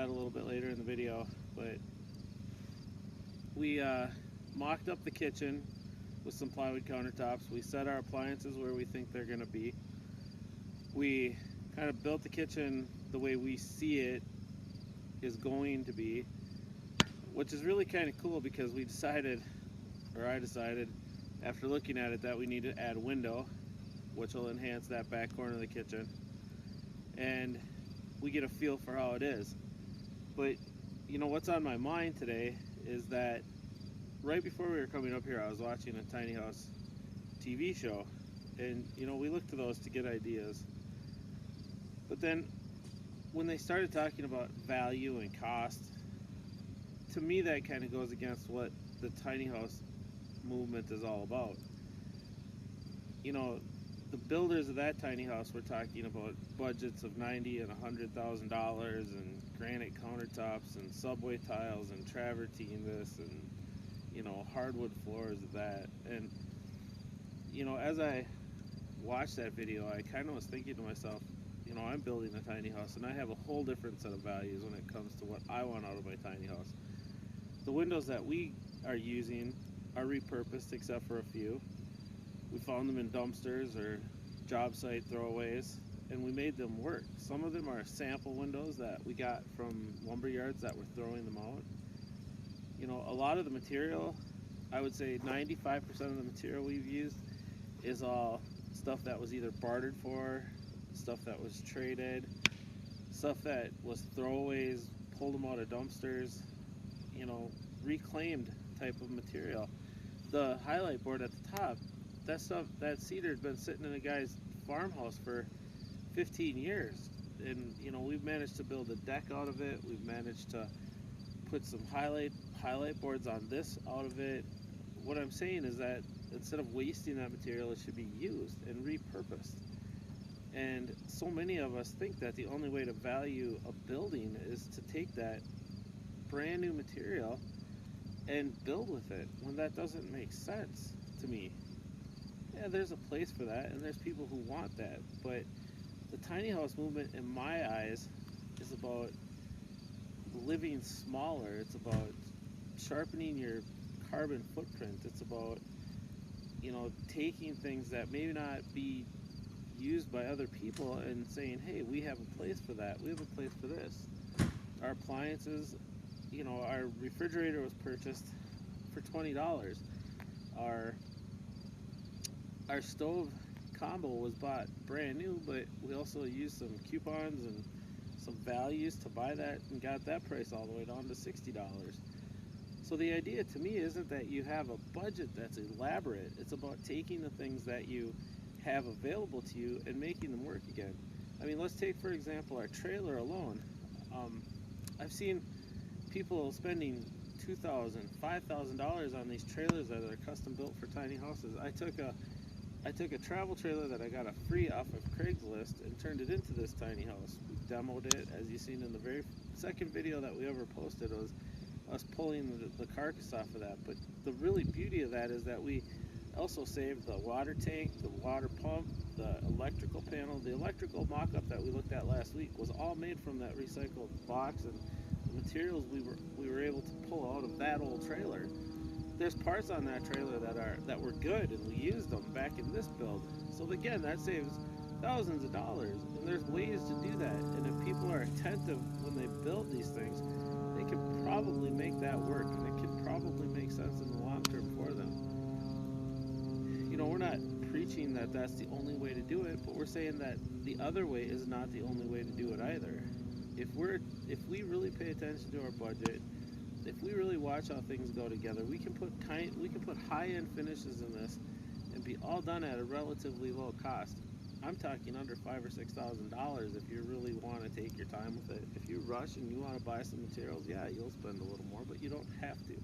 that a little bit later in the video, but we mocked up the kitchen with some plywood countertops. We set our appliances where we think they're going to be. We kind of built the kitchen the way we see it is going to be, which is really kind of cool because we decided, or I decided, after looking at it, that we need to add a window, which will enhance that back corner of the kitchen, and we get a feel for how it is. But you know what's on my mind today is that right before we were coming up here, I was watching a tiny house TV show, and you know, we look to those to get ideas. But then when they started talking about value and cost, to me that kind of goes against what the tiny house movement is all about. You know, the builders of that tiny house were talking about budgets of $90,000 and $100,000 and granite countertops and subway tiles and travertine this and, you know, hardwood floors of that. And you know, as I watched that video, I kind of was thinking to myself, you know, I'm building a tiny house and I have a whole different set of values when it comes to what I want out of my tiny house. The windows that we are using are repurposed except for a few. We found them in dumpsters or job site throwaways, and we made them work. Some of them are sample windows that we got from lumber yards that were throwing them out. You know, a lot of the material, I would say 95% of the material we've used is all stuff that was either bartered for, stuff that was traded, stuff that was throwaways, pulled them out of dumpsters, you know, reclaimed type of material. The highlight board at the top, that stuff, that cedar had been sitting in a guy's farmhouse for 15 years, and you know, we've managed to build a deck out of it. We've managed to put some highlight boards on this out of it. What I'm saying is that instead of wasting that material, it should be used and repurposed. And so many of us think that the only way to value a building is to take that brand new material and build with it, when that doesn't make sense to me. Yeah, there's a place for that, and there's people who want that, but the tiny house movement, in my eyes, is about living smaller. It's about sharpening your carbon footprint. It's about, you know, taking things that may not be used by other people and saying, hey, we have a place for that. We have a place for this. Our appliances, you know, our refrigerator was purchased for $20. Our stove combo was bought brand new, but we also used some coupons and some values to buy that and got that price all the way down to $60. So the idea to me isn't that you have a budget that's elaborate. It's about taking the things that you have available to you and making them work again. I mean, let's take, for example, our trailer alone. I've seen people spending $2,000, $5,000 on these trailers that are custom built for tiny houses. I took a travel trailer that I got a free off of Craigslist and turned it into this tiny house. We demoed it, as you've seen in the very second video that we ever posted, was us pulling the carcass off of that. But the really beauty of that is that we also saved the water tank, the water pump, the electrical panel. The electrical mock-up that we looked at last week was all made from that recycled box, and the materials we were able to pull out of that old trailer. There's parts on that trailer that were good, and we used them back in this build. So again, that saves thousands of dollars, and there's ways to do that. And if people are attentive when they build these things, they could probably make that work, and it could probably make sense in the long term for them. You know, we're not preaching that that's the only way to do it, but we're saying that the other way is not the only way to do it either. If we really pay attention to our budget, if we really watch how things go together, we can put high-end finishes in this and be all done at a relatively low cost. I'm talking under $5,000 or $6,000 if you really want to take your time with it. If you rush and you want to buy some materials, yeah, you'll spend a little more, but you don't have to.